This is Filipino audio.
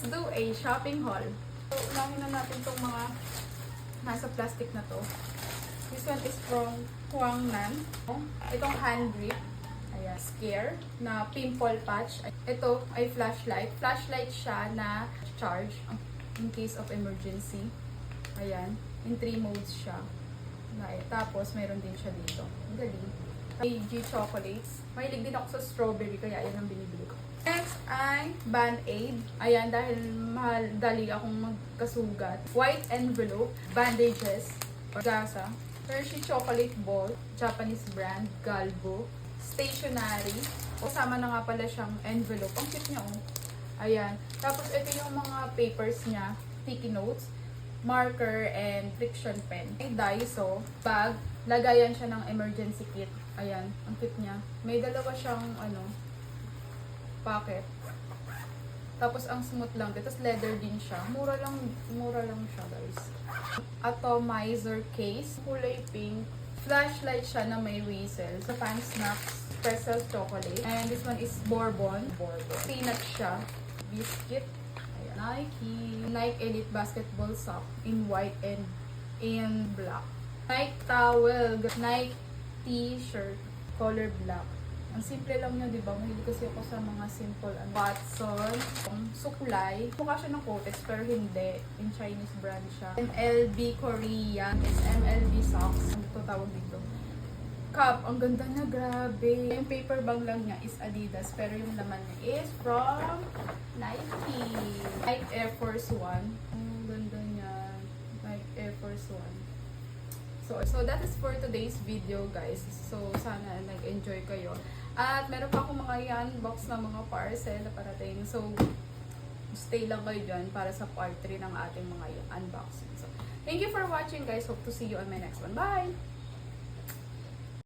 do a shopping haul. So, unahin na natin itong mga nasa plastic na to. This one is from Huangnan. Itong hand grip. Ayan, scare na pimple patch. Ito ay flashlight. Flashlight siya na charge in case of emergency. Ayan, in 3 modes siya. Tapos, mayroon din siya dito. Ang galing. G chocolates. Mahilig din ako sa strawberry, kaya yan ang binibili ko. Next ay Band-Aid. Ayan, dahil dali akong magkasugat. White envelope, bandages, gasa, Hershey chocolate ball, Japanese brand, Galbo, stationery. Kasama na nga pala siyang envelope. Ang cute niya, oh. Ayan. Tapos, ito yung mga papers niya, sticky notes, marker, and friction pen. Ay, Daiso, bag, lagayan siya ng emergency kit. Ayan, ang cute niya. May dalawa siyang, pocket. Tapos, ang smooth lang. Tapos, leather din siya. Mura lang siya, guys. Atomizer case, kulay pink. Flashlight siya na may whistle. Sa Pan Snacks, pretzel chocolate. And this one is Bourbon. Peanut siya. Biscuit. Ayan, Nike Elite Basketball Sock in white and in black. Nike towel. Nike t-shirt, color black. Ang simple lang niya, di ba? Mahilig kasi ako sa mga simple. Watson, suklay. Mukha siya ng Kotex, pero hindi. In Chinese brand siya. MLB Korea. It's MLB socks. Ano ito tawag dito? Cup. Ang ganda na, grabe. Yung paper bag lang niya is Adidas, pero yung laman niya is from Nike. Nike Air Force One. Ang ganda niya. Nike Air Force One. So that is for today's video, guys. So sana nag-enjoy kayo. At meron pa akong mga i-unbox na mga parcel na parating. So stay lang kayo dyan para sa part 3 ng ating mga unboxing. So thank you for watching, guys. Hope to see you on my next one. Bye!